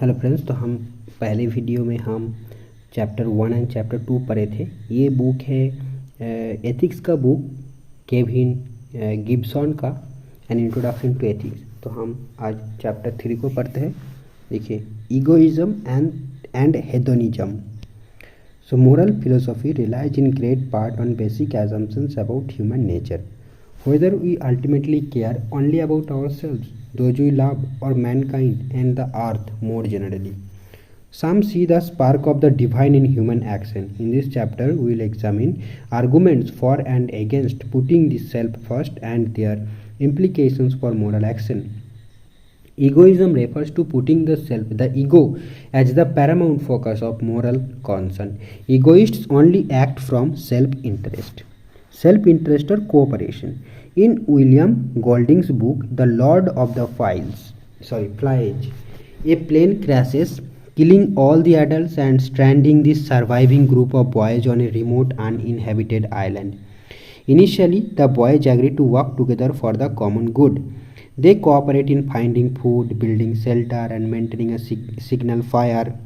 Hello friends, तो हम पहले वीडियो में हम चैप्टर 1 एंड चैप्टर 2 पढ़े थे। ये बुक है एथिक्स का बुक, केविन गिब्सन का एन इंट्रोडक्शन टू एथिक्स। तो हम आज चैप्टर 3 को पढ़ते हैं। देखिए, egoism and hedonism. So moral philosophy relies in great part on basic assumptions about human nature. Whether we ultimately care only about ourselves, those we love, or mankind and the earth more generally. Some see the spark of the divine in human action. In this chapter, we will examine arguments for and against putting the self first and their implications for moral action. Egoism refers to putting the self, the ego, as the paramount focus of moral concern. Egoists only act from self-interest. Self-interest or cooperation. In William Golding's book, The Lord of the Flies, a plane crashes, killing all the adults and stranding the surviving group of boys on a remote uninhabited island. Initially, the boys agree to work together for the common good. They cooperate in finding food, building shelter, and maintaining a signal fire.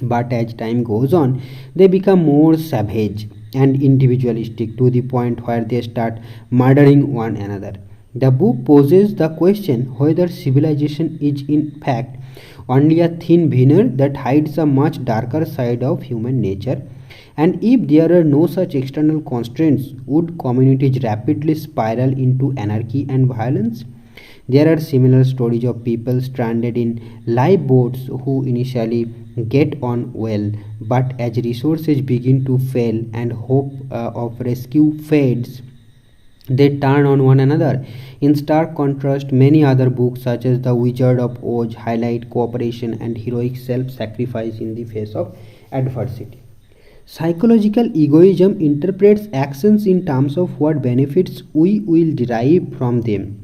But as time goes on, they become more savage and individualistic to the point where they start murdering one another. The book poses the question whether civilization is in fact only a thin veneer that hides a much darker side of human nature. And if there are no such external constraints, would communities rapidly spiral into anarchy and violence? There are similar stories of people stranded in lifeboats who initially get on well, but as resources begin to fail and hope of rescue fades, they turn on one another. In stark contrast, many other books such as The Wizard of Oz highlight cooperation and heroic self-sacrifice in the face of adversity. Psychological egoism interprets actions in terms of what benefits we will derive from them,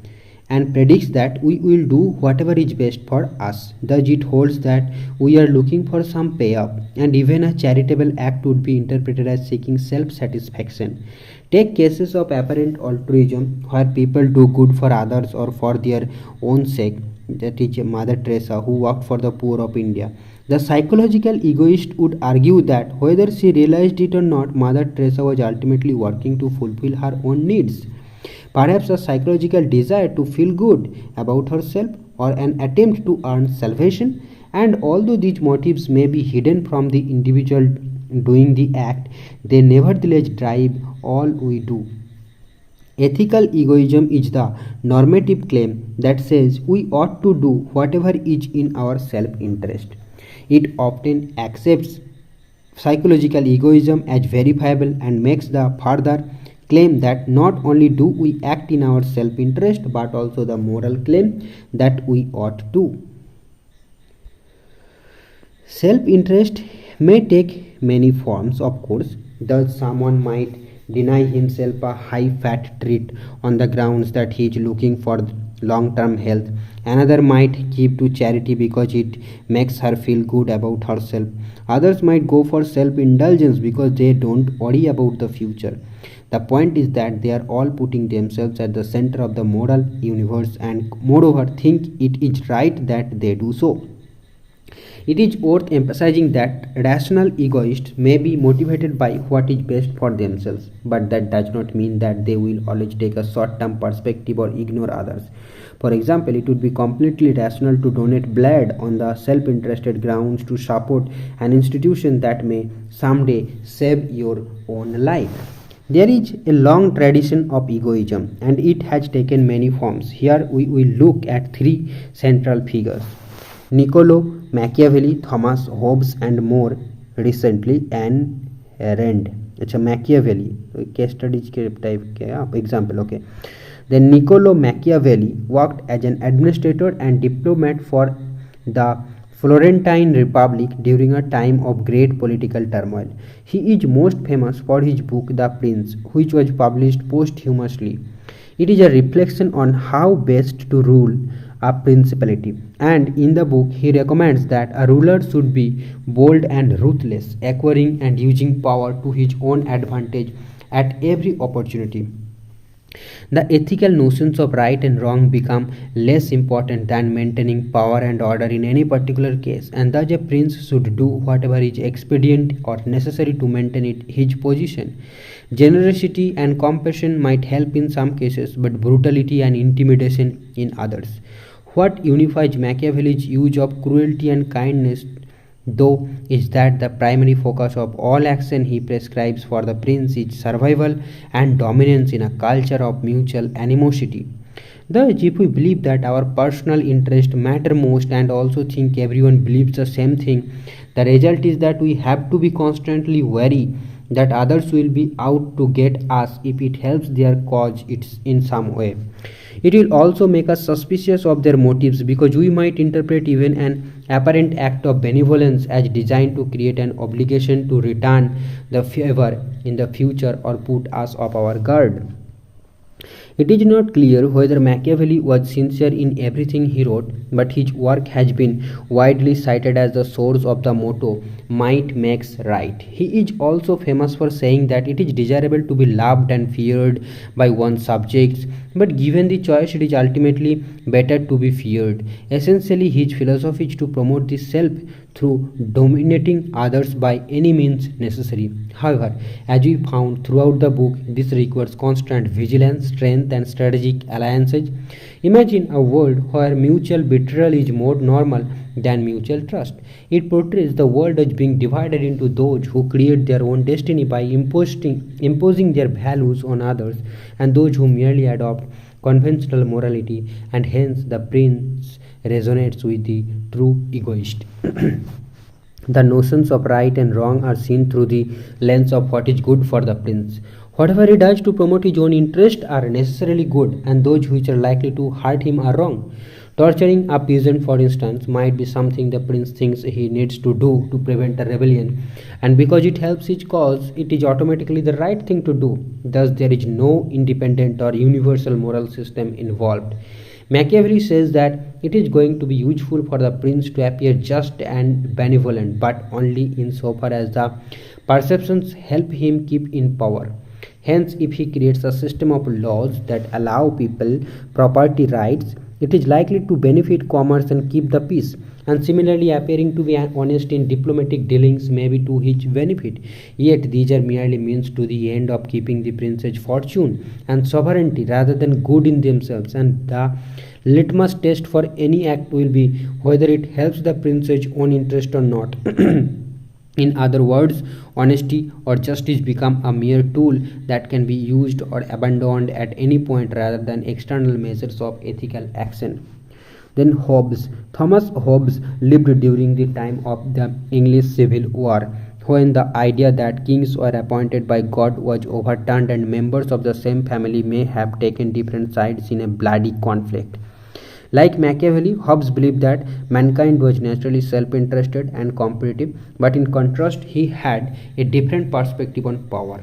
and predicts that we will do whatever is best for us. Thus, it holds that we are looking for some payoff, and even a charitable act would be interpreted as seeking self-satisfaction. Take cases of apparent altruism, where people do good for others or for their own sake. That is Mother Teresa, who worked for the poor of India. The psychological egoist would argue that whether she realized it or not, Mother Teresa was ultimately working to fulfill her own needs. Perhaps a psychological desire to feel good about herself or an attempt to earn salvation. And although these motives may be hidden from the individual doing the act, they nevertheless drive all we do. Ethical egoism is the normative claim that says we ought to do whatever is in our self-interest. It often accepts psychological egoism as verifiable and makes the further claim that not only do we act in our self-interest, but also the moral claim that we ought to. Self-interest may take many forms, of course. Thus, someone might deny himself a high-fat treat on the grounds that he is looking for long-term health. Another might give to charity because it makes her feel good about herself. Others might go for self-indulgence because they don't worry about the future. The point is that they are all putting themselves at the center of the moral universe, and moreover think it is right that they do so. It is worth emphasizing that rational egoists may be motivated by what is best for themselves, but that does not mean that they will always take a short-term perspective or ignore others. For example, it would be completely rational to donate blood on the self-interested grounds to support an institution that may someday save your own life. There is a long tradition of egoism, and it has taken many forms. Here we will look at three central figures: Niccolo Machiavelli, Thomas Hobbes, and more recently Ayn Rand. अच्छा, Machiavelli case studies के type के आप example. Okay, then Niccolo Machiavelli worked as an administrator and diplomat for the Florentine Republic during a time of great political turmoil. He is most famous for his book The Prince, which was published posthumously. It is a reflection on how best to rule a principality, and in the book he recommends that a ruler should be bold and ruthless, acquiring and using power to his own advantage at every opportunity. The ethical notions of right and wrong become less important than maintaining power and order in any particular case, and thus a prince should do whatever is expedient or necessary to maintain his position. Generosity and compassion might help in some cases, but brutality and intimidation in others. What unifies Machiavelli's use of cruelty and kindness, though, is that the primary focus of all action he prescribes for the prince is survival and dominance in a culture of mutual animosity. Thus, if we believe that our personal interests matter most and also think everyone believes the same thing, the result is that we have to be constantly wary that others will be out to get us if it helps their cause in some way. It will also make us suspicious of their motives because we might interpret even an apparent act of benevolence as designed to create an obligation to return the favor in the future or put us off our guard. It is not clear whether Machiavelli was sincere in everything he wrote, but his work has been widely cited as the source of the motto, "Might makes right." He is also famous for saying that it is desirable to be loved and feared by one's subjects, but given the choice, it is ultimately better to be feared. Essentially, his philosophy is to promote the self through dominating others by any means necessary. However, as we found throughout the book, this requires constant vigilance, strength, and strategic alliances. Imagine a world where mutual betrayal is more normal than mutual trust. It portrays the world as being divided into those who create their own destiny by imposing their values on others and those who merely adopt conventional morality, and hence the prince resonates with the true egoist. The notions of right and wrong are seen through the lens of what is good for the prince. Whatever he does to promote his own interest are necessarily good, and those which are likely to hurt him are wrong. Torturing a peasant, for instance, might be something the prince thinks he needs to do to prevent a rebellion, and because it helps his cause, it is automatically the right thing to do. Thus, there is no independent or universal moral system involved. Machiavelli says that it is going to be useful for the prince to appear just and benevolent, but only insofar as the perceptions help him keep in power. Hence, if he creates a system of laws that allow people property rights, it is likely to benefit commerce and keep the peace. And similarly, appearing to be honest in diplomatic dealings may be to his benefit. Yet these are merely means to the end of keeping the prince's fortune and sovereignty rather than good in themselves. And the litmus test for any act will be whether it helps the prince's own interest or not. In other words, honesty or justice become a mere tool that can be used or abandoned at any point rather than external measures of ethical action. Then Hobbes. Thomas Hobbes lived during the time of the English Civil War, when the idea that kings were appointed by God was overturned and members of the same family may have taken different sides in a bloody conflict. Like Machiavelli, Hobbes believed that mankind was naturally self-interested and competitive, but in contrast, he had a different perspective on power.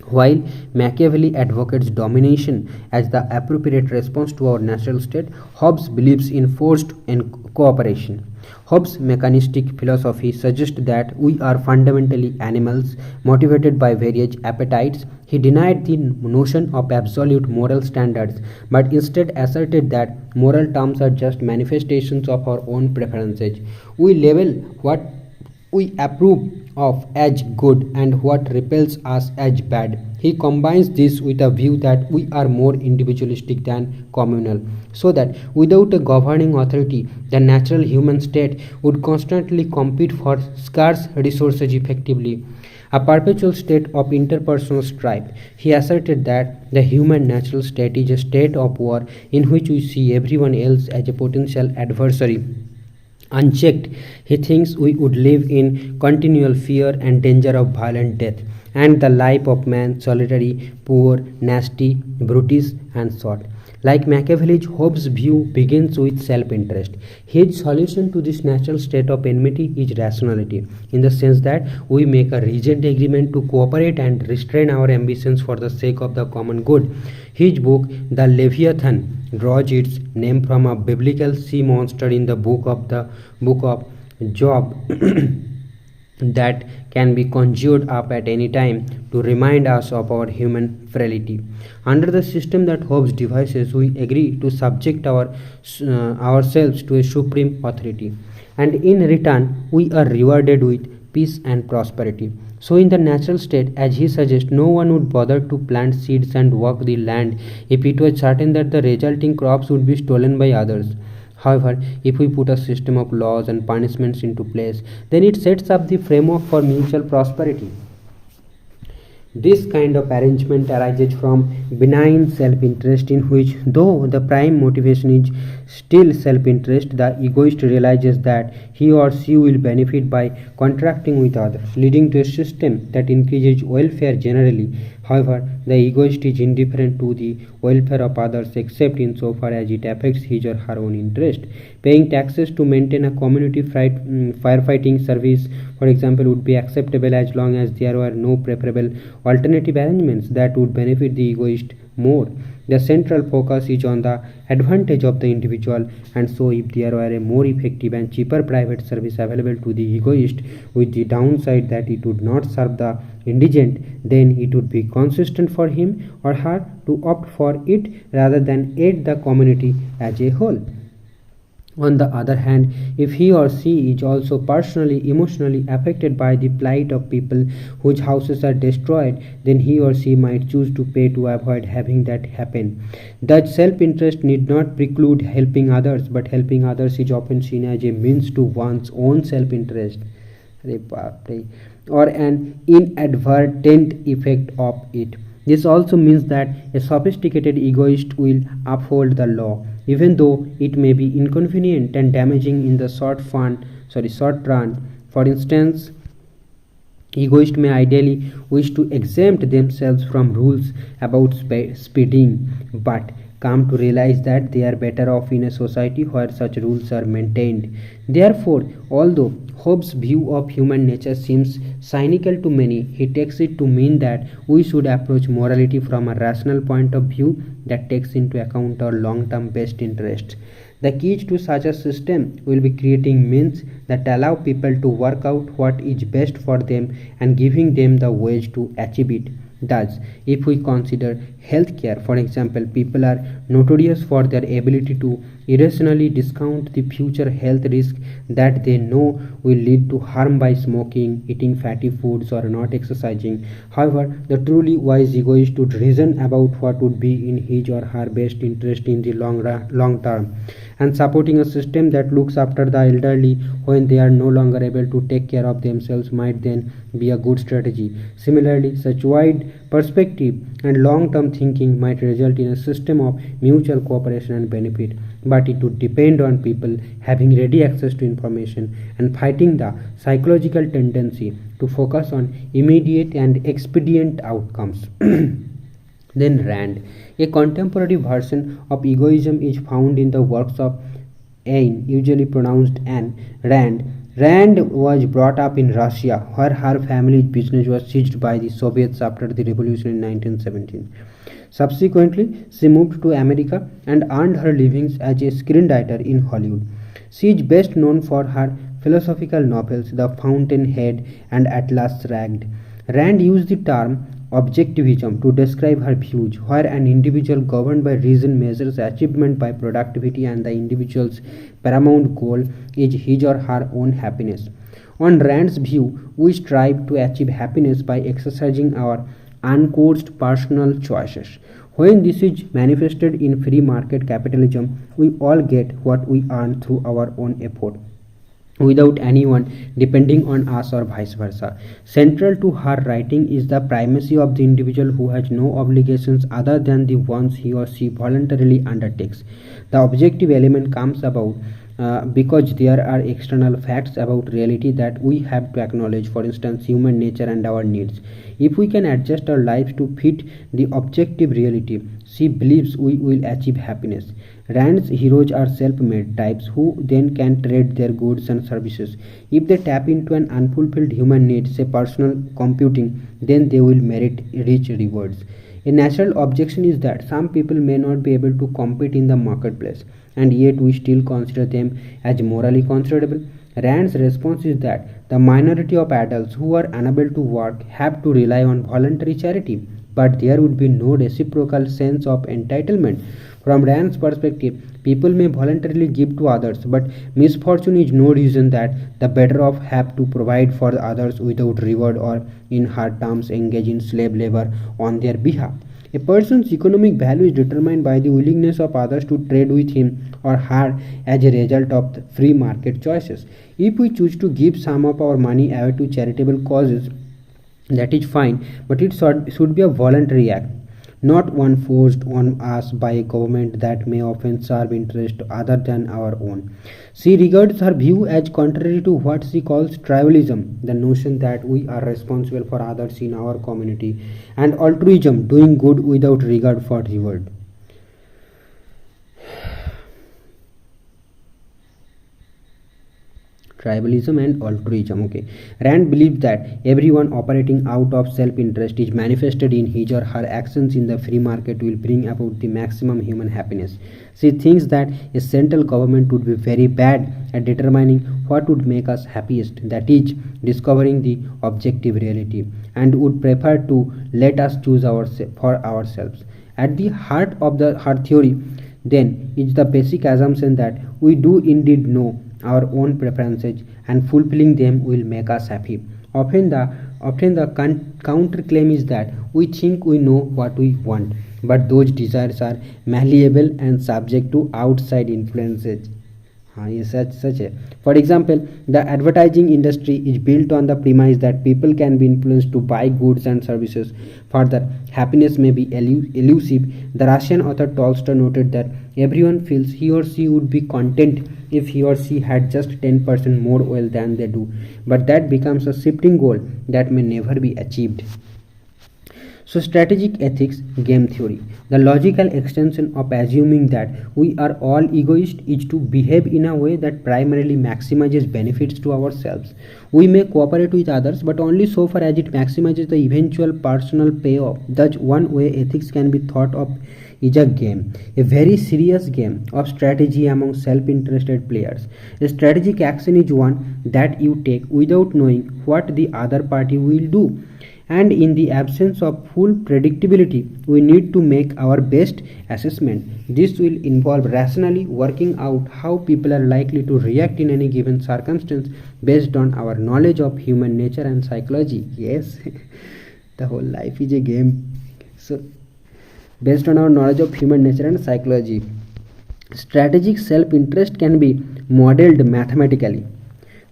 While Machiavelli advocates domination as the appropriate response to our natural state, Hobbes believes in forced cooperation. Hobbes' mechanistic philosophy suggests that we are fundamentally animals motivated by various appetites. He denied the notion of absolute moral standards, but instead asserted that moral terms are just manifestations of our own preferences. We label what we approve of as good and what repels us as bad. He combines this with a view that we are more individualistic than communal, so that without a governing authority, the natural human state would constantly compete for scarce resources effectively, a perpetual state of interpersonal strife. He asserted that the human natural state is a state of war in which we see everyone else as a potential adversary. Unchecked, he thinks we would live in continual fear and danger of violent death, and the life of man solitary, poor, nasty, brutish, and short. Like Machiavelli, Hobbes' view begins with self-interest. His solution to this natural state of enmity is rationality, in the sense that we make a reasoned agreement to cooperate and restrain our ambitions for the sake of the common good. His book, The Leviathan, draws its name from a biblical sea monster in the book of Job. that can be conjured up at any time to remind us of our human frailty. Under the system that Hobbes devises, we agree to subject ourselves to a supreme authority, and in return, we are rewarded with peace and prosperity. So, in the natural state, as he suggests, no one would bother to plant seeds and work the land if it was certain that the resulting crops would be stolen by others. However, if we put a system of laws and punishments into place, then it sets up the framework for mutual prosperity. This kind of arrangement arises from benign self-interest, in which, though the prime motivation is still self-interest, the egoist realizes that he or she will benefit by contracting with others, leading to a system that increases welfare generally. However, the egoist is indifferent to the welfare of others except insofar as it affects his or her own interest. Paying taxes to maintain a community firefighting service, for example, would be acceptable as long as there were no preferable alternative arrangements that would benefit the egoist more. The central focus is on the advantage of the individual, and so if there were a more effective and cheaper private service available to the egoist, with the downside that it would not serve the indigent, then it would be consistent for him or her to opt for it rather than aid the community as a whole. On the other hand, if he or she is also personally, emotionally affected by the plight of people whose houses are destroyed, then he or she might choose to pay to avoid having that happen. Thus, self-interest need not preclude helping others, but helping others is often seen as a means to one's own self-interest, or an inadvertent effect of it. This also means that a sophisticated egoist will uphold the law, even though it may be inconvenient and damaging in the short run. For instance, egoists may ideally wish to exempt themselves from rules about speeding, but come to realize that they are better off in a society where such rules are maintained. Therefore, although Hobbes' view of human nature seems cynical to many, he takes it to mean that we should approach morality from a rational point of view that takes into account our long-term best interests. The key to such a system will be creating means that allow people to work out what is best for them and giving them the ways to achieve it. Thus, if we consider healthcare, for example, people are notorious for their ability to irrationally discount the future health risk that they know will lead to harm by smoking, eating fatty foods, or not exercising. However, the truly wise egoist would reason about what would be in his or her best interest in the long term, and supporting a system that looks after the elderly when they are no longer able to take care of themselves might then be a good strategy. Similarly, such wide perspective and long-term thinking might result in a system of mutual cooperation and benefit, but it would depend on people having ready access to information and fighting the psychological tendency to focus on immediate and expedient outcomes. Then Rand. A contemporary version of egoism is found in the works of Ayn, usually pronounced Anne Rand. Rand was brought up in Russia, where her family's business was seized by the Soviets after the revolution in 1917. Subsequently, she moved to America and earned her livings as a screenwriter in Hollywood. She is best known for her philosophical novels The Fountainhead and Atlas Shrugged. Rand used the term objectivism to describe her views, where an individual governed by reason measures achievement by productivity and the individual's paramount goal is his or her own happiness. On Rand's view, we strive to achieve happiness by exercising our uncoerced personal choices. When this is manifested in free market capitalism, we all get what we earn through our own effort, without anyone depending on us or vice versa. Central to her writing is the primacy of the individual who has no obligations other than the ones he or she voluntarily undertakes. The objective element comes about because there are external facts about reality that we have to acknowledge, for instance, human nature and our needs. If we can adjust our lives to fit the objective reality, she believes we will achieve happiness. Rand's heroes are self-made types who then can trade their goods and services. If they tap into an unfulfilled human need, say personal computing, then they will merit rich rewards. A natural objection is that some people may not be able to compete in the marketplace, and yet we still consider them as morally considerable. Rand's response is that the minority of adults who are unable to work have to rely on voluntary charity, but there would be no reciprocal sense of entitlement. From Rand's perspective, people may voluntarily give to others, but misfortune is no reason that the better off have to provide for the others without reward or, in hard terms, engage in slave labor on their behalf. A person's economic value is determined by the willingness of others to trade with him or her as a result of the free market choices. If we choose to give some of our money away to charitable causes, that is fine, but it should be a voluntary act, not one forced on us by a government that may often serve interests other than our own. She regards her view as contrary to what she calls tribalism, the notion that we are responsible for others in our community, and altruism, doing good without regard for reward. Tribalism and altruism. Okay, Rand believes that everyone operating out of self-interest is manifested in his or her actions in the free market will bring about the maximum human happiness. She thinks that a central government would be very bad at determining what would make us happiest, that is, discovering the objective reality, and would prefer to let us choose for ourselves. At the heart of her theory, then, is the basic assumption that we do indeed know our own preferences and fulfilling them will make us happy. Often the counterclaim is that we think we know what we want, but those desires are malleable and subject to outside influences. For example, the advertising industry is built on the premise that people can be influenced to buy goods and services. Further, happiness may be elusive. The Russian author Tolstoy noted that everyone feels he or she would be content if he or she had just 10% more wealth than they do, but that becomes a shifting goal that may never be achieved. So, strategic ethics, game theory. The logical extension of assuming that we are all egoists is to behave in a way that primarily maximizes benefits to ourselves. We may cooperate with others, but only so far as it maximizes the eventual personal payoff. Thus, one way ethics can be thought of is a game, a very serious game of strategy among self-interested players. A strategic action is one that you take without knowing what the other party will do. And in the absence of full predictability, we need to make our best assessment. This will involve rationally working out how people are likely to react in any given circumstance based on our knowledge of human nature and psychology. Yes, the whole life is a game. So, based on our knowledge of human nature and psychology, strategic self-interest can be modeled mathematically.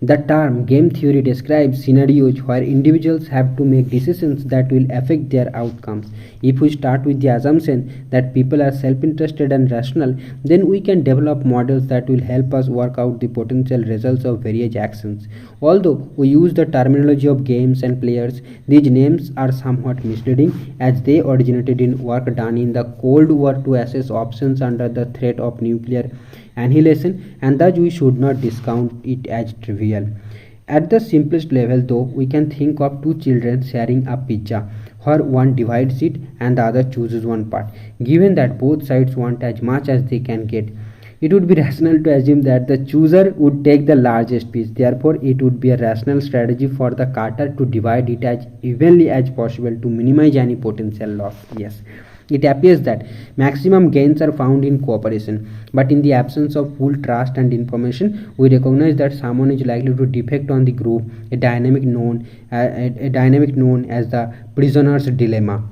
The term game theory describes scenarios where individuals have to make decisions that will affect their outcomes. If we start with the assumption that people are self-interested and rational, then we can develop models that will help us work out the potential results of various actions. Although we use the terminology of games and players, these names are somewhat misleading as they originated in work done in the Cold War to assess options under the threat of nuclear annihilation, and thus we should not discount it as trivial. At the simplest level, though, we can think of two children sharing a pizza, where one divides it and the other chooses one part. Given that both sides want as much as they can get, it would be rational to assume that the chooser would take the largest piece. Therefore, it would be a rational strategy for the cutter to divide it as evenly as possible to minimize any potential loss. Yes. It appears that maximum gains are found in cooperation, but in the absence of full trust and information, we recognize that someone is likely to defect on the group, a dynamic known as the prisoner's dilemma.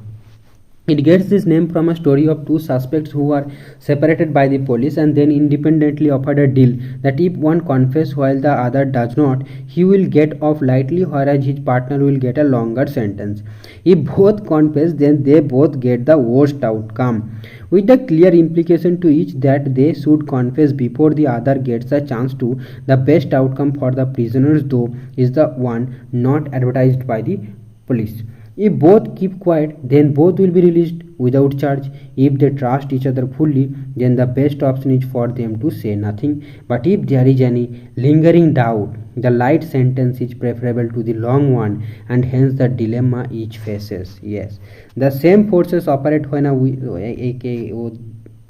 It gets this name from a story of two suspects who are separated by the police and then independently offered a deal that if one confesses while the other does not, he will get off lightly, whereas his partner will get a longer sentence. If both confess, then they both get the worst outcome, with the clear implication to each that they should confess before the other gets a chance to. The best outcome for the prisoners, though, is the one not advertised by the police. If both keep quiet, then both will be released without charge. If they trust each other fully, then the best option is for them to say nothing. But if there is any lingering doubt, the light sentence is preferable to the long one, and hence the dilemma each faces. Yes, the same forces operate when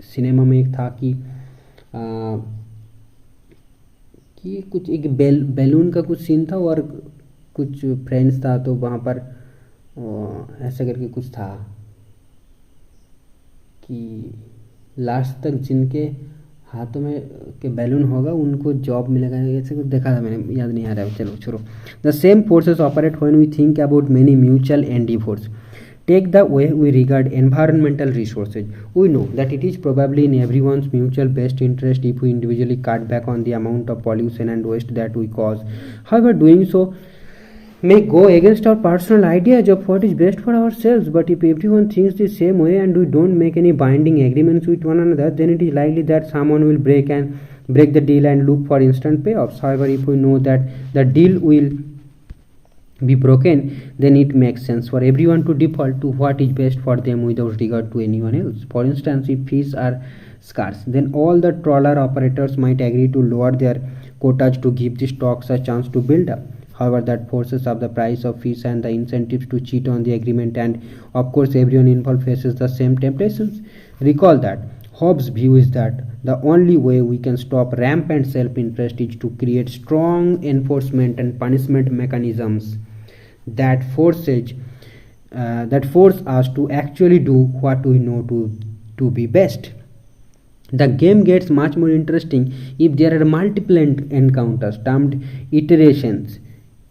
cinema में एक था कि कि कुछ एक balloon का कुछ scene था और कुछ फ्रेंड्स था, तो वहाँ पर ऐसा करके कुछ था कि लास्ट तक जिनके हाथों में के बैलून होगा उनको जॉब मिलेगा, ऐसे कुछ देखा था मैंने, याद नहीं आ रहा है, चलो छोड़ो। The same forces operate when we think about many mutual endeavours. Take the way we regard environmental resources. We know that it is probably in everyone's mutual best interest if we individually cut back on the amount of pollution and waste that we cause. However, doing so may go against our personal ideas of what is best for ourselves. But if everyone thinks the same way and we don't make any binding agreements with one another, then it is likely that someone will break the deal and look for instant payoffs. However, if we know that the deal will be broken, then it makes sense for everyone to default to what is best for them without regard to anyone else. For instance, if fish are scarce, then all the trawler operators might agree to lower their quotas to give the stocks a chance to build up. However, that forces up the price of fish and the incentives to cheat on the agreement, and of course everyone involved faces the same temptations. Recall that Hobbes' view is that the only way we can stop rampant self-interest is to create strong enforcement and punishment mechanisms that force us to actually do what we know to be best. The game gets much more interesting if there are multiple encounters termed iterations.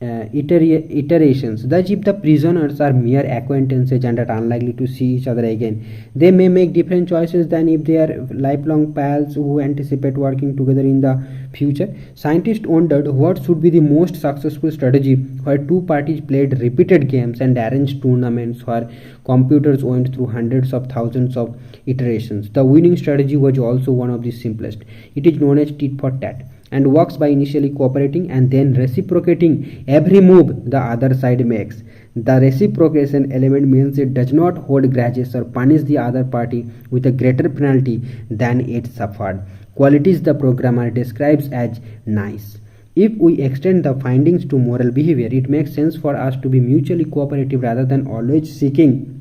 Thus, if the prisoners are mere acquaintances and are unlikely to see each other again, they may make different choices than if they are lifelong pals who anticipate working together in the future. Scientists wondered what should be the most successful strategy where two parties played repeated games and arranged tournaments where computers went through hundreds of thousands of iterations. The winning strategy was also one of the simplest. It is known as tit for tat and works by initially cooperating and then reciprocating every move the other side makes. The reciprocation element means it does not hold grudges or punish the other party with a greater penalty than it suffered, qualities the programmer describes as nice. If we extend the findings to moral behavior, it makes sense for us to be mutually cooperative rather than always seeking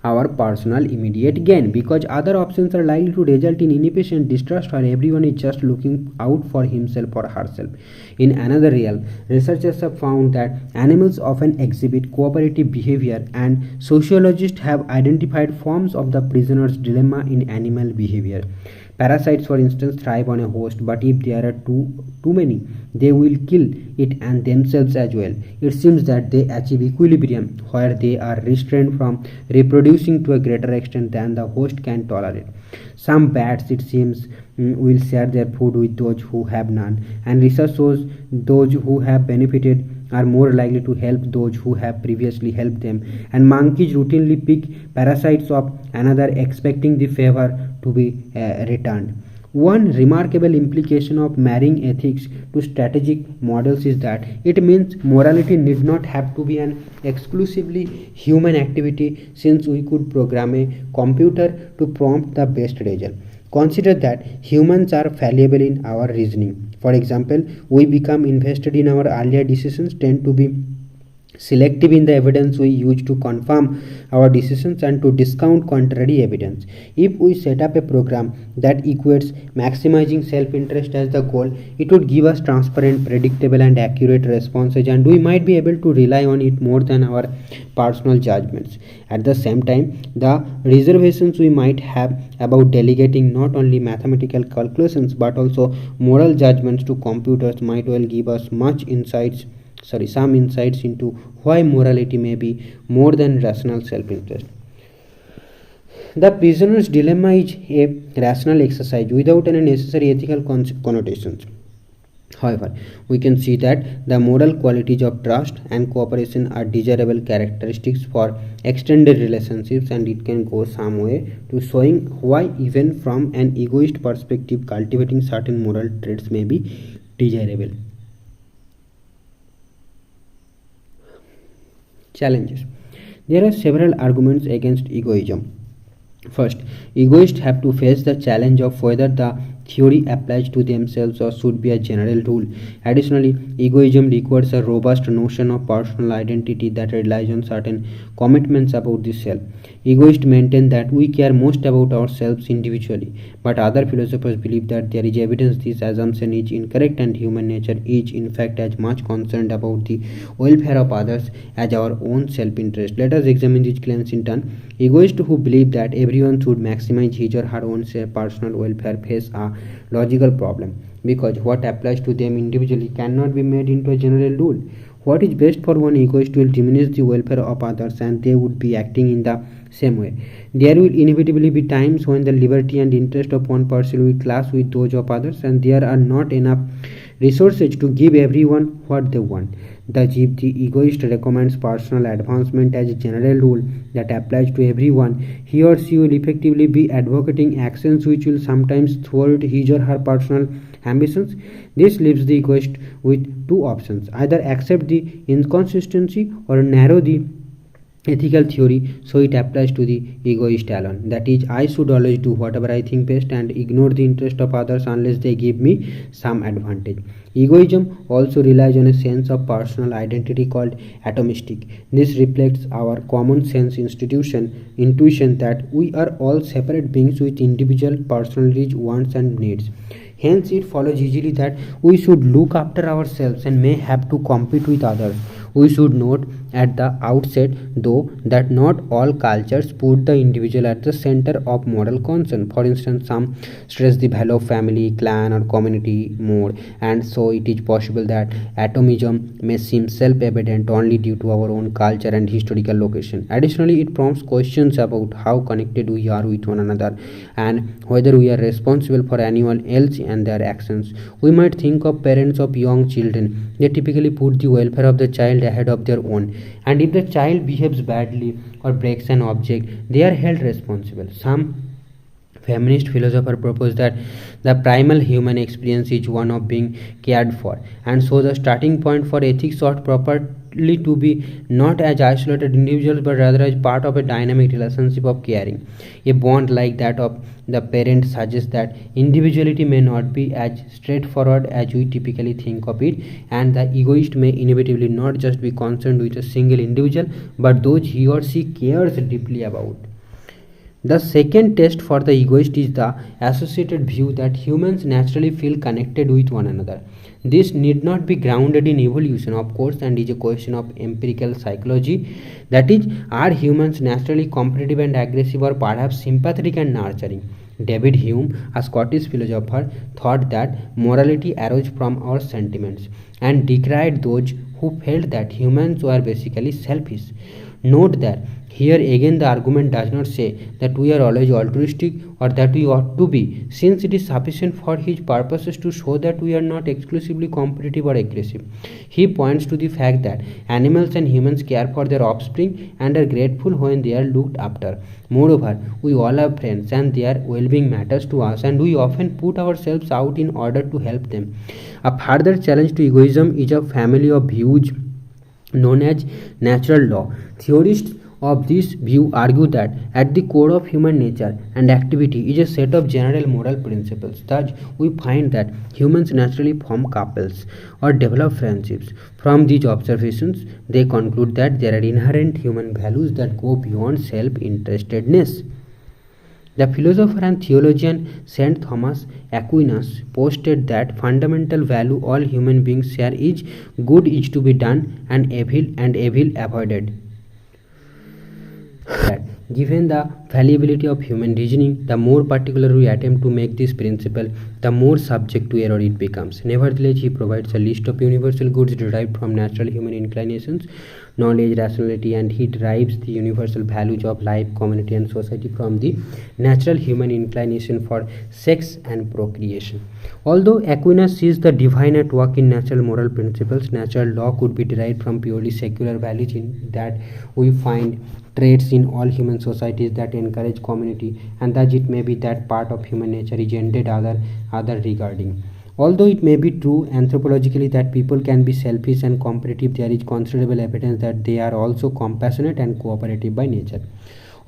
our personal immediate gain, because other options are likely to result in inefficient distrust where everyone is just looking out for himself or herself. In another realm, researchers have found that animals often exhibit cooperative behavior, and sociologists have identified forms of the prisoner's dilemma in animal behavior. Parasites, for instance, thrive on a host, but if there are too many, they will kill it and themselves as well. It seems that they achieve equilibrium where they are restrained from reproducing to a greater extent than the host can tolerate. Some bats, it seems, will share their food with those who have none, and research shows those who have benefited are more likely to help those who have previously helped them, and monkeys routinely pick parasites of another expecting the favor to be returned. One remarkable implication of marrying ethics to strategic models is that it means morality need not have to be an exclusively human activity, since we could program a computer to prompt the best result. Consider that humans are fallible in our reasoning. For example, we become invested in our earlier decisions, tend to be selective in the evidence we use to confirm our decisions, and to discount contrary evidence. If we set up a program that equates maximizing self-interest as the goal, it would give us transparent, predictable, and accurate responses, and we might be able to rely on it more than our personal judgments. At the same time, the reservations we might have about delegating not only mathematical calculations but also moral judgments to computers might well give us some insights into why morality may be more than rational self-interest. The prisoner's dilemma is a rational exercise without any necessary ethical connotations. However, we can see that the moral qualities of trust and cooperation are desirable characteristics for extended relationships, and it can go some way to showing why, even from an egoist perspective, cultivating certain moral traits may be desirable. Challenges. There are several arguments against egoism. First, egoists have to face the challenge of whether the theory applies to themselves or should be a general rule. Additionally, egoism requires a robust notion of personal identity that relies on certain commitments about the self. Egoists maintain that we care most about ourselves individually, but other philosophers believe that there is evidence this assumption is incorrect and human nature is in fact as much concerned about the welfare of others as our own self-interest. Let us examine these claims in turn. Egoists who believe that everyone should maximize his or her own personal welfare face a logical problem, because what applies to them individually cannot be made into a general rule. What is best for one egoist will diminish the welfare of others, and they would be acting in the same way. There will inevitably be times when the liberty and interest of one person will clash with those of others, and there are not enough resources to give everyone what they want. Thus, if the egoist recommends personal advancement as a general rule that applies to everyone, he or she will effectively be advocating actions which will sometimes thwart his or her personal ambitions. This leaves the egoist with two options: either accept the inconsistency or narrow the ethical theory so it applies to the egoist alone. That is, I should always do whatever I think best and ignore the interest of others unless they give me some advantage. Egoism also relies on a sense of personal identity called atomistic. This reflects our common sense intuition that we are all separate beings with individual personalities, wants and needs. Hence, it follows easily that we should look after ourselves and may have to compete with others. We should note at the outset, though, that not all cultures put the individual at the center of moral concern. For instance, some stress the value of family, clan, or community more, and so it is possible that atomism may seem self-evident only due to our own culture and historical location. Additionally, it prompts questions about how connected we are with one another and whether we are responsible for anyone else and their actions. We might think of parents of young children. They typically put the welfare of the child ahead of their own, and if the child behaves badly or breaks an object, they are held responsible. Some feminist philosophers propose that the primal human experience is one of being cared for, and so the starting point for ethics ought properly to be not as isolated individuals but rather as part of a dynamic relationship of caring. A bond like that of the parent suggests that individuality may not be as straightforward as we typically think of it, and the egoist may inevitably not just be concerned with a single individual but those he or she cares deeply about. The second test for the egoist is the associated view that humans naturally feel connected with one another. This need not be grounded in evolution, of course, and is a question of empirical psychology. That is, are humans naturally competitive and aggressive, or perhaps sympathetic and nurturing? David Hume, a Scottish philosopher, thought that morality arose from our sentiments and decried those who felt that humans were basically selfish. Note that here again the argument does not say that we are always altruistic or that we ought to be, since it is sufficient for his purposes to show that we are not exclusively competitive or aggressive. He points to the fact that animals and humans care for their offspring and are grateful when they are looked after. Moreover, we all have friends and their well-being matters to us, and we often put ourselves out in order to help them. A further challenge to egoism is a family of views known as natural law. Theorists of this view argue that at the core of human nature and activity is a set of general moral principles. Thus, we find that humans naturally form couples or develop friendships. From these observations, they conclude that there are inherent human values that go beyond self-interestedness. The philosopher and theologian Saint Thomas Aquinas posted that fundamental value all human beings share is good is to be done and evil avoided. Given the fallibility of human reasoning, the more particular we attempt to make this principle, the more subject to error it becomes. Nevertheless, he provides a list of universal goods derived from natural human inclinations, knowledge, rationality, and he derives the universal values of life, community, and society from the natural human inclination for sex and procreation. Although Aquinas sees the divine at work in natural moral principles, natural law could be derived from purely secular values in that we find traits in all human societies that encourage community, and thus it may be that part of human nature is ended other regarding. Although it may be true anthropologically that people can be selfish and competitive, there is considerable evidence that they are also compassionate and cooperative by nature.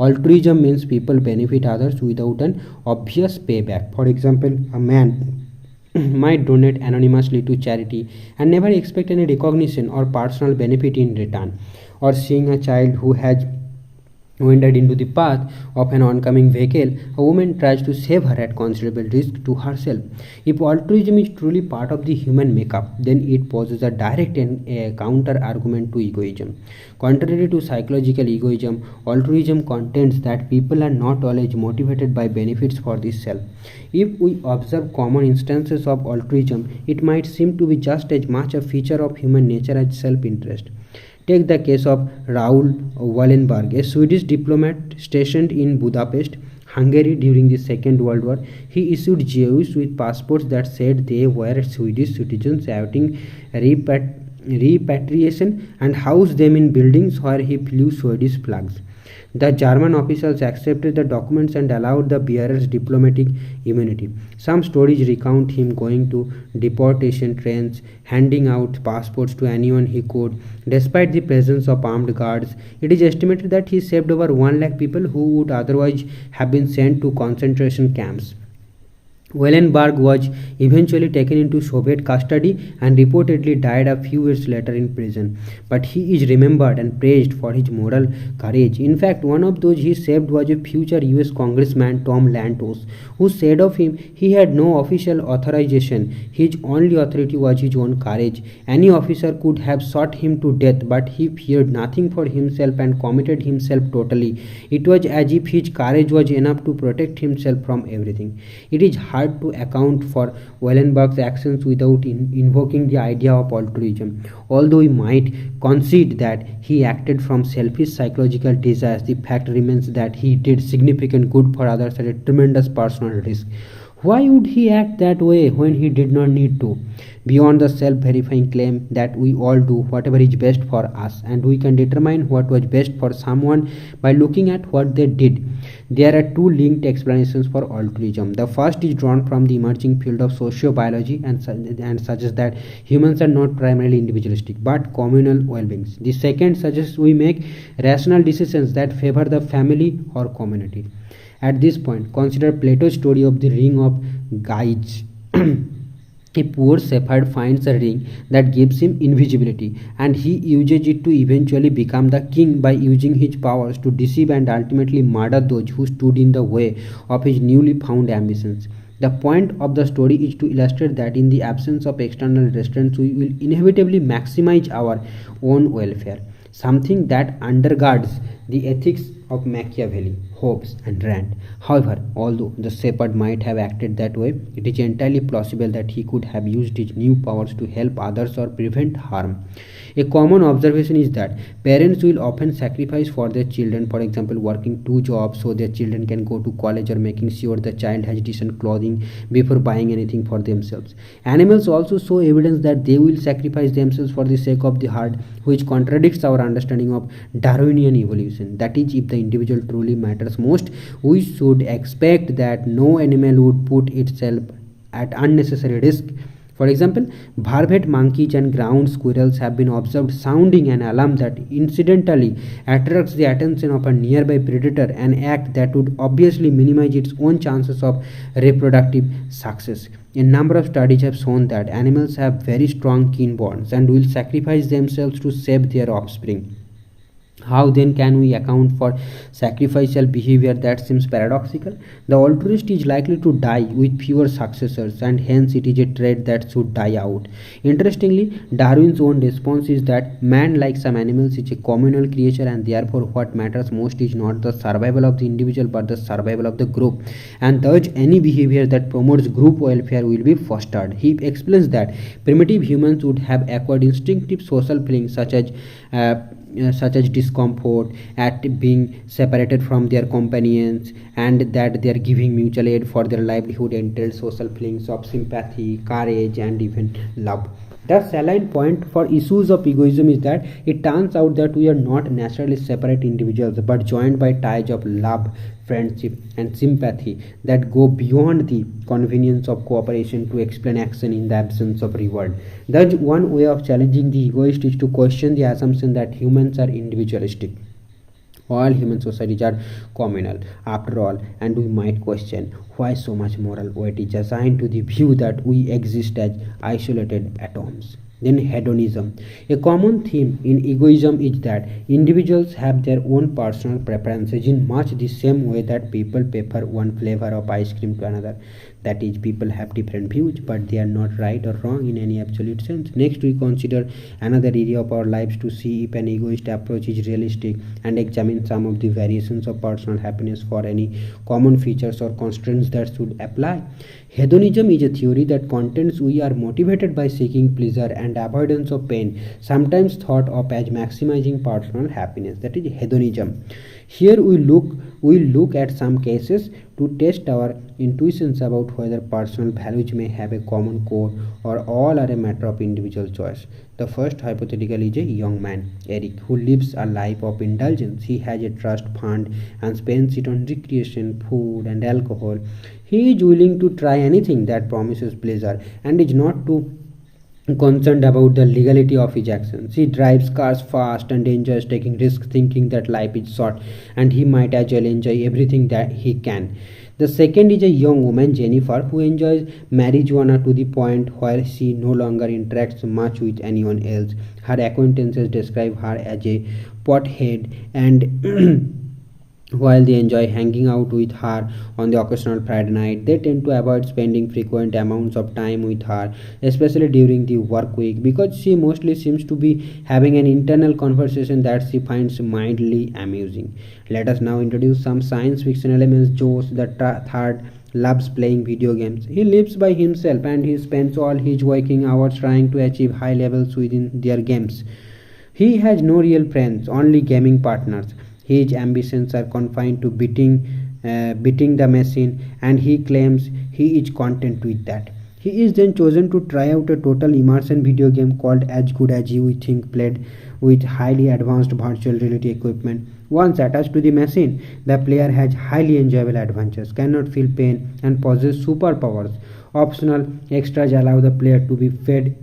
Altruism means people benefit others without an obvious payback. For example, a man might donate anonymously to charity and never expect any recognition or personal benefit in return. Or seeing a child who has Wandered into the path of an oncoming vehicle, a woman tries to save her at considerable risk to herself. If altruism is truly part of the human makeup, then it poses a direct and a counter argument to egoism. Contrary to psychological egoism, altruism contends that people are not always motivated by benefits for the self. If we observe common instances of altruism, it might seem to be just as much a feature of human nature as self interest. Take the case of Raoul Wallenberg, a Swedish diplomat stationed in Budapest, Hungary during the Second World War. He issued Jews with passports that said they were Swedish citizens awaiting repatriation and housed them in buildings where he flew Swedish flags. The German officials accepted the documents and allowed the bearers diplomatic immunity. Some stories recount him going to deportation trains, handing out passports to anyone he could. Despite the presence of armed guards, it is estimated that he saved over 1 lakh people who would otherwise have been sent to concentration camps. Wallenberg was eventually taken into Soviet custody and reportedly died a few years later in prison. But he is remembered and praised for his moral courage. In fact, one of those he saved was a future US Congressman, Tom Lantos, who said of him, he had no official authorization. His only authority was his own courage. Any officer could have shot him to death, but he feared nothing for himself and committed himself totally. It was as if his courage was enough to protect himself from everything. It is hard to account for Wallenberg's actions without invoking the idea of altruism. Although we might concede that he acted from selfish psychological desires, the fact remains that he did significant good for others at a tremendous personal risk. Why would he act that way when he did not need to? Beyond the self-verifying claim that we all do whatever is best for us and we can determine what was best for someone by looking at what they did, there are two linked explanations for altruism. The first is drawn from the emerging field of sociobiology and suggests that humans are not primarily individualistic but communal well-beings. The second suggests we make rational decisions that favor the family or community. At this point, consider Plato's story of the ring of Gyges. A poor shepherd finds a ring that gives him invisibility, and he uses it to eventually become the king by using his powers to deceive and ultimately murder those who stood in the way of his newly found ambitions. The point of the story is to illustrate that in the absence of external restraints, we will inevitably maximize our own welfare, something that undergirds the ethics of Machiavelli, Hobbes, and Rand. However, although the shepherd might have acted that way, it is entirely plausible that he could have used his new powers to help others or prevent harm. A common observation is that parents will often sacrifice for their children, for example, working 2 jobs so their children can go to college or making sure the child has decent clothing before buying anything for themselves. Animals also show evidence that they will sacrifice themselves for the sake of the herd, which contradicts our understanding of Darwinian evolution. That is, if the individual truly matters most, we should expect that no animal would put itself at unnecessary risk. For example, barbet monkeys and ground squirrels have been observed sounding an alarm that incidentally attracts the attention of a nearby predator, an act that would obviously minimize its own chances of reproductive success. A number of studies have shown that animals have very strong kin bonds and will sacrifice themselves to save their offspring. How then can we account for sacrificial behavior that seems paradoxical? The altruist is likely to die with fewer successors, and hence it is a trait that should die out. Interestingly, Darwin's own response is that man, like some animals, is a communal creature, and therefore what matters most is not the survival of the individual but the survival of the group, and thus any behavior that promotes group welfare will be fostered. He explains that primitive humans would have acquired instinctive social feelings such as discomfort at being separated from their companions, and that their giving mutual aid for their livelihood entailed social feelings of sympathy, courage, and even love. The salient point for issues of egoism is that it turns out that we are not naturally separate individuals but joined by ties of love, friendship, and sympathy that go beyond the convenience of cooperation to explain action in the absence of reward. Thus, one way of challenging the egoist is to question the assumption that humans are individualistic. All human societies are communal, after all, and we might question why so much moral weight is assigned to the view that we exist as isolated atoms. Then hedonism. A common theme in egoism is that individuals have their own personal preferences in much the same way that people prefer one flavor of ice cream to another. That is, people have different views, but they are not right or wrong in any absolute sense. Next, we consider another area of our lives to see if an egoist approach is realistic and examine some of the variations of personal happiness for any common features or constraints that should apply. Hedonism is a theory that contends we are motivated by seeking pleasure and avoidance of pain, sometimes thought of as maximizing personal happiness. That is hedonism. Here we look at some cases to test our intuitions about whether personal values may have a common core or all are a matter of individual choice. The first hypothetical is a young man, Eric, who lives a life of indulgence. He has a trust fund and spends it on recreation, food, and alcohol. He is willing to try anything that promises pleasure and is not too concerned about the legality of his actions. He drives cars fast and enjoys taking risks, thinking that life is short and he might as well enjoy everything that he can. The second is a young woman, Jennifer, who enjoys marijuana to the point where she no longer interacts much with anyone else. Her acquaintances describe her as a pothead, and while they enjoy hanging out with her on the occasional Friday night, they tend to avoid spending frequent amounts of time with her, especially during the work week, because she mostly seems to be having an internal conversation that she finds mildly amusing. Let us now introduce some science fiction elements. Josh, the third, loves playing video games. He lives by himself and he spends all his waking hours trying to achieve high levels within their games. He has no real friends, only gaming partners. His ambitions are confined to beating the machine, and he claims he is content with that. He is then chosen to try out a total immersion video game called As Good As You, we think, played with highly advanced virtual reality equipment. Once attached to the machine, the player has highly enjoyable adventures, cannot feel pain, and possesses superpowers. Optional extras allow the player to be fed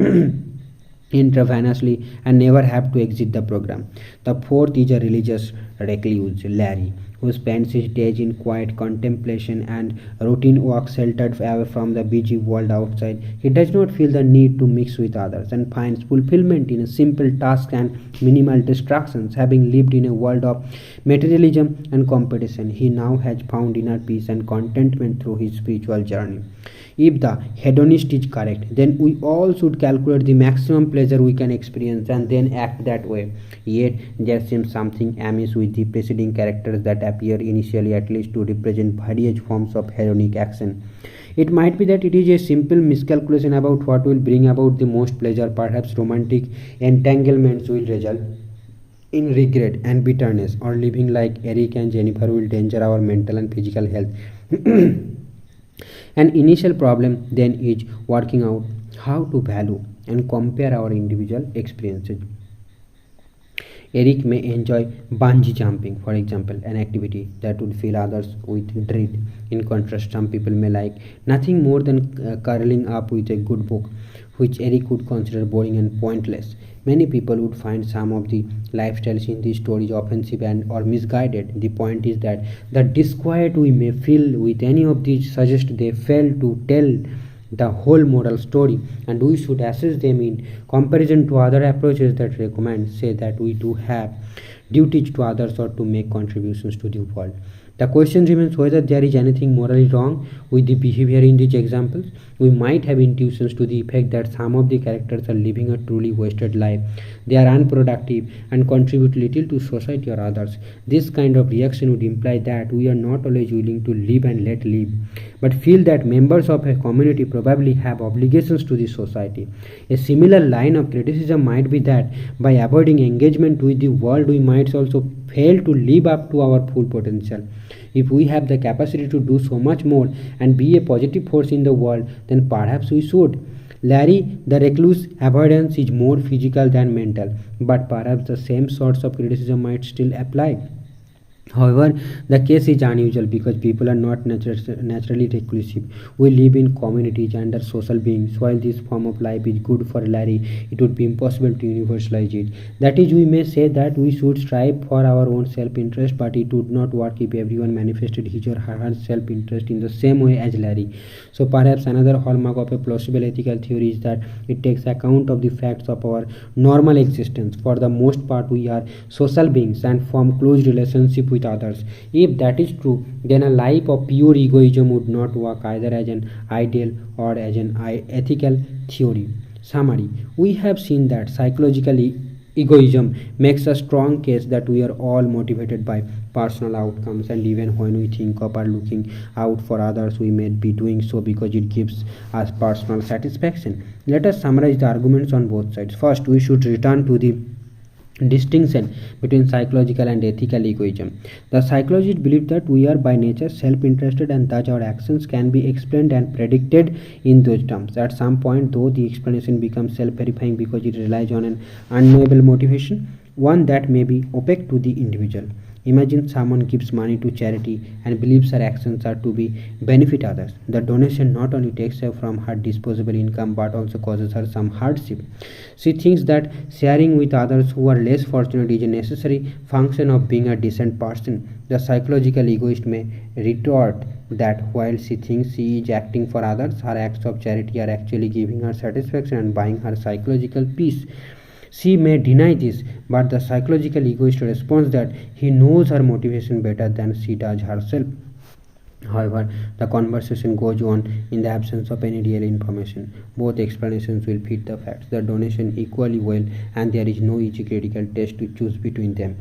intravenously and never have to exit the program. The fourth is a religious recluse, Larry, who spends his days in quiet contemplation and routine work sheltered away from the busy world outside. He does not feel the need to mix with others and finds fulfillment in a simple task and minimal distractions. Having lived in a world of materialism and competition, he now has found inner peace and contentment through his spiritual journey. If the hedonist is correct, then we all should calculate the maximum pleasure we can experience and then act that way. Yet there seems something amiss with the preceding characters that appear initially at least to represent various forms of hedonic action. It might be that it is a simple miscalculation about what will bring about the most pleasure. Perhaps romantic entanglements will result in regret and bitterness, or living like Eric and Jennifer will danger our mental and physical health. An initial problem then is working out how to value and compare our individual experiences. Eric may enjoy bungee jumping, for example, an activity that would fill others with dread. In contrast, some people may like nothing more than curling up with a good book, which Eric would consider boring and pointless. Many people would find some of the lifestyles in these stories offensive and or misguided. The point is that the disquiet we may feel with any of these suggests they fail to tell the whole moral story, and we should assess them in comparison to other approaches that recommend, say, that we do have duties to others or to make contributions to the world. The question remains whether there is anything morally wrong with the behavior in these examples. We might have intuitions to the effect that some of the characters are living a truly wasted life. They are unproductive and contribute little to society or others. This kind of reaction would imply that we are not always willing to live and let live, but feel that members of a community probably have obligations to the society. A similar line of criticism might be that by avoiding engagement with the world, we might also fail to live up to our full potential. If we have the capacity to do so much more and be a positive force in the world, then perhaps we should. Larry, the recluse avoidance is more physical than mental, but perhaps the same sorts of criticism might still apply. However, the case is unusual because people are not naturally reclusive. We live in communities and are social beings. While this form of life is good for Larry, it would be impossible to universalize it. That is, we may say that we should strive for our own self-interest, but it would not work if everyone manifested his or her self-interest in the same way as Larry. So perhaps another hallmark of a plausible ethical theory is that it takes account of the facts of our normal existence. For the most part, we are social beings and form close relationship with others. If that is true, then a life of pure egoism would not work either as an ideal or as an ethical theory. Summary: we have seen that psychologically egoism makes a strong case that we are all motivated by personal outcomes, and even when we think of our looking out for others, we may be doing so because it gives us personal satisfaction. Let us summarize the arguments on both sides. First, we should return to the distinction between psychological and ethical egoism. The psychologists believe that we are by nature self-interested and thus our actions can be explained and predicted in those terms. At some point, though, the explanation becomes self-verifying because it relies on an unknowable motivation, one that may be opaque to the individual. Imagine someone gives money to charity and believes her actions are to be benefit others. The donation not only takes her from her disposable income but also causes her some hardship. She thinks that sharing with others who are less fortunate is a necessary function of being a decent person. The psychological egoist may retort that while she thinks she is acting for others, her acts of charity are actually giving her satisfaction and buying her psychological peace. She may deny this, but the psychological egoist responds that he knows her motivation better than she does herself. However, the conversation goes on in the absence of any real information. Both explanations will fit the facts, the donation equally well, and there is no easy critical test to choose between them.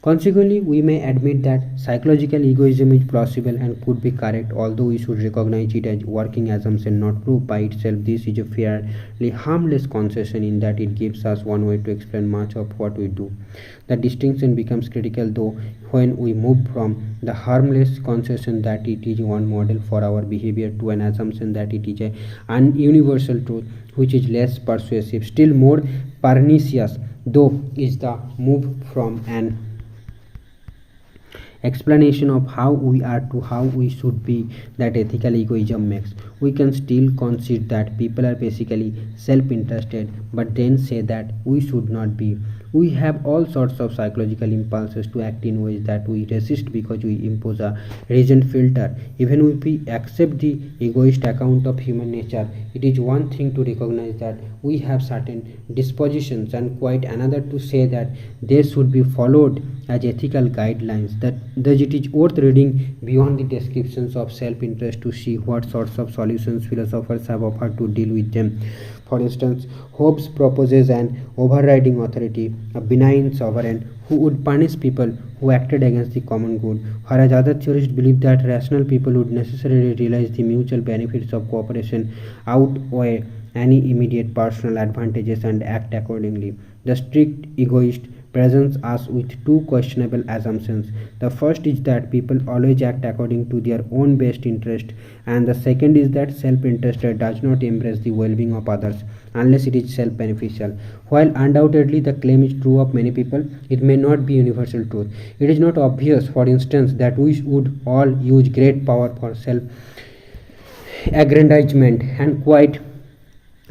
Consequently, we may admit that psychological egoism is plausible and could be correct, although we should recognize it as working assumption, not proof by itself. This is a fairly harmless concession in that it gives us one way to explain much of what we do. The distinction becomes critical, though, when we move from the harmless concession that it is one model for our behavior to an assumption that it is an universal truth, which is less persuasive. Still more pernicious, though, is the move from an explanation of how we are to how we should be that ethical egoism makes. We can still concede that people are basically self-interested, but then say that we should not be. We have all sorts of psychological impulses to act in ways that we resist because we impose a reasoned filter. Even if we accept the egoist account of human nature, it is one thing to recognize that we have certain dispositions and quite another to say that they should be followed as ethical guidelines. Thus it is worth reading beyond the descriptions of self-interest to see what sorts of solutions philosophers have offered to deal with them. For instance, Hobbes proposes an overriding authority, a benign sovereign who would punish people who acted against the common good, whereas other theorists believe that rational people would necessarily realize the mutual benefits of cooperation outweigh any immediate personal advantages and act accordingly. The strict egoist presents us with two questionable assumptions. The first is that people always act according to their own best interest, and the second is that self-interest does not embrace the well-being of others unless it is self-beneficial. While undoubtedly the claim is true of many people, it may not be universal truth. It is not obvious, for instance, that we would all use great power for self-aggrandizement, and quite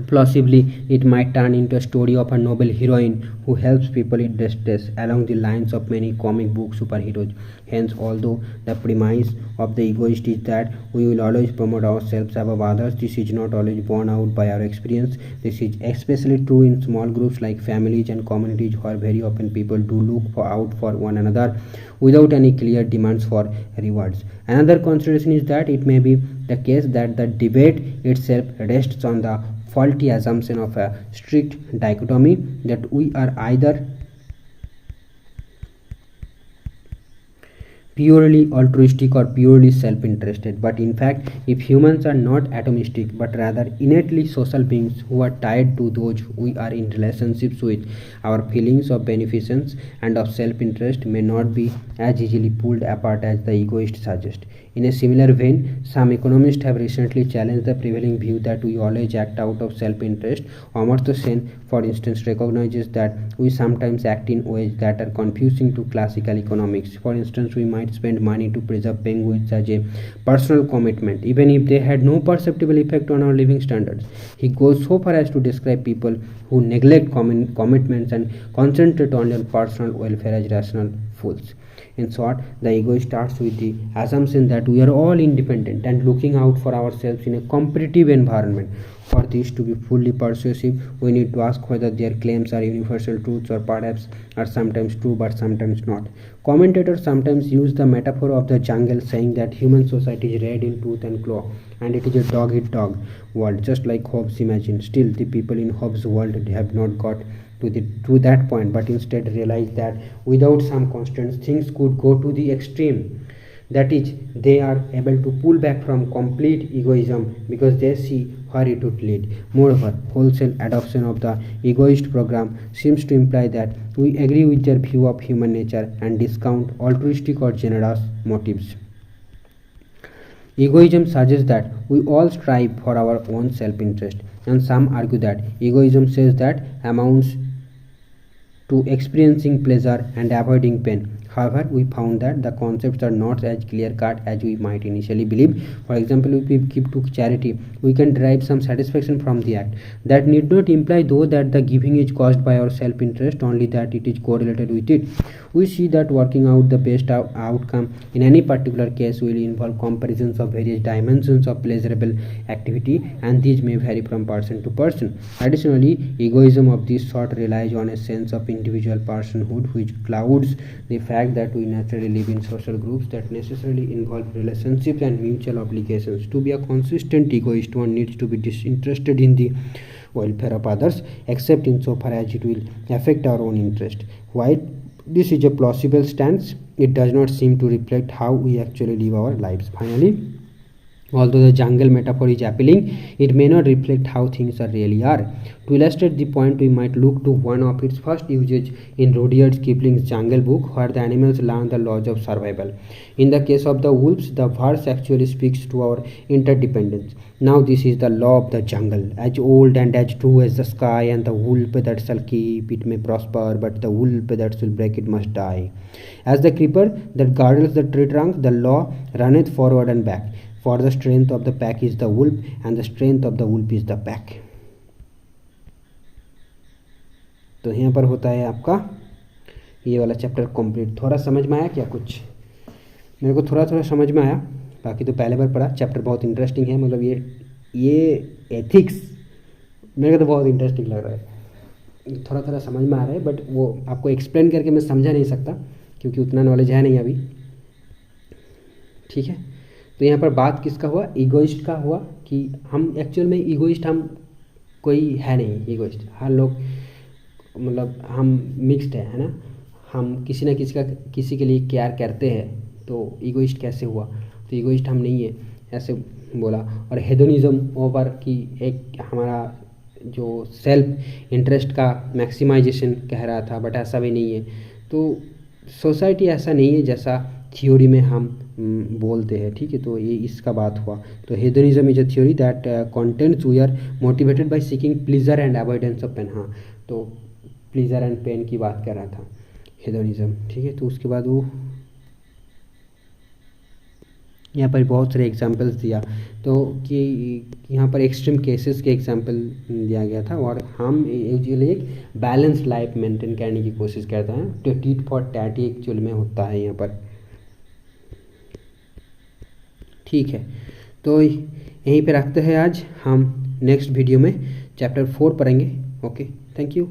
plausibly, it might turn into a story of a noble heroine who helps people in distress along the lines of many comic book superheroes. Hence, although the premise of the egoist is that we will always promote ourselves above others, this is not always borne out by our experience. This is especially true in small groups like families and communities where very often people do look out for one another without any clear demands for rewards. Another consideration is that it may be the case that the debate itself rests on the faulty assumption of a strict dichotomy that we are either purely altruistic or purely self-interested. But in fact, if humans are not atomistic but rather innately social beings who are tied to those we are in relationships with, our feelings of beneficence and of self-interest may not be as easily pulled apart as the egoist suggests. In a similar vein, some economists have recently challenged the prevailing view that we always act out of self-interest. Amartya Sen, for instance, recognizes that we sometimes act in ways that are confusing to classical economics. For instance, we might spend money to preserve penguins as a personal commitment, even if they had no perceptible effect on our living standards. He goes so far as to describe people who neglect commitments and concentrate only on personal welfare as rational fools. In short, the ego starts with the assumption that we are all independent and looking out for ourselves in a competitive environment. For this to be fully persuasive, we need to ask whether their claims are universal truths or perhaps are sometimes true but sometimes not. Commentators sometimes use the metaphor of the jungle, saying that human society is red in tooth and claw and it is a dog-eat-dog world, just like Hobbes imagined. Still, the people in Hobbes' world have not got to that point, but instead realize that without some constraints things could go to the extreme. That is, they are able to pull back from complete egoism because they see where it would lead. Moreover, wholesale adoption of the egoist program seems to imply that we agree with their view of human nature and discount altruistic or generous motives. Egoism suggests that we all strive for our own self-interest, and some argue that egoism says that amounts to experiencing pleasure and avoiding pain. However, we found that the concepts are not as clear-cut as we might initially believe. For example, if we give to charity, we can derive some satisfaction from the act. That need not imply, though, that the giving is caused by our self-interest, only that it is correlated with it. We see that working out the best outcome in any particular case will involve comparisons of various dimensions of pleasurable activity, and these may vary from person to person. Additionally, egoism of this sort relies on a sense of individual personhood which clouds the fact that we naturally live in social groups that necessarily involve relationships and mutual obligations. To be a consistent egoist, one needs to be disinterested in the welfare of others, except insofar as it will affect our own interest. While this is a plausible stance, it does not seem to reflect how we actually live our lives. Finally, although the jungle metaphor is appealing, it may not reflect how things really are. To illustrate the point, we might look to one of its first usages in Rudyard Kipling's Jungle Book, where the animals learn the laws of survival. In the case of the wolves, the verse actually speaks to our interdependence. Now this is the law of the jungle, as old and as true as the sky, and the wolf that shall keep it may prosper, but the wolf that shall break it must die. As the creeper that girdles the tree trunk, the law runneth forward and back. For the strength of the pack is the wolf, and the strength of the wolf is the pack. तो यहाँ पर होता है आपका ये वाला chapter complete. थोड़ा समझ में आया क्या? कुछ मेरे को थोड़ा थोड़ा समझ में आया, बाकी तो पहले बार पढ़ा। चैप्टर बहुत इंटरेस्टिंग है, मतलब ये एथिक्स मेरे को तो बहुत इंटरेस्टिंग लग रहा है। थोड़ा थोड़ा समझ में आ रहा है, बट वो आपको एक्सप्लेन करके मैं समझा नहीं सकता क्योंकि उतना नॉलेज है नहीं अभी। ठीक है, तो यहाँ पर बात किसका हुआ? ईगोइस्ट का हुआ कि हम एक्चुअल में ईगोइस्ट हम कोई है नहीं। ईगोइस्ट हर लोग, मतलब हम मिक्स्ड है ना, हम किसी ना किसी के लिए केयर करते हैं, तो ईगोइस्ट कैसे हुआ? तो ईगोइस्ट हम नहीं है, ऐसे बोला। और हेडोनिज्म ओवर कि एक हमारा जो सेल्फ इंटरेस्ट का मैक्सिमाइजेशन कह रहा था, बट ऐसा भी नहीं है। तो सोसाइटी ऐसा नहीं है जैसा थ्योरी में हम बोलते हैं। ठीक है, तो ये इसका बात हुआ। तो hedonism is a theory that contents we are motivated by seeking pleasure and avoidance of pain. हाँ, तो प्लीजर एंड पेन की बात कर रहा था हेडोनिज्म। ठीक है, तो उसके बाद वो यहाँ पर बहुत सारे एग्जांपल्स दिया, तो कि यहाँ पर एक्सट्रीम केसेस के एग्जांपल दिया गया था। और हम यूजुअली एक बैलेंस लाइफ मेंटेन करने की कोशिश करते हैं। तो टीट फॉर टैट एक्चुअल में होता है यहाँ पर। ठीक है, तो यहीं पे रखते हैं आज। हम नेक्स्ट वीडियो में चैप्टर 4 पढ़ेंगे। Okay, thank you.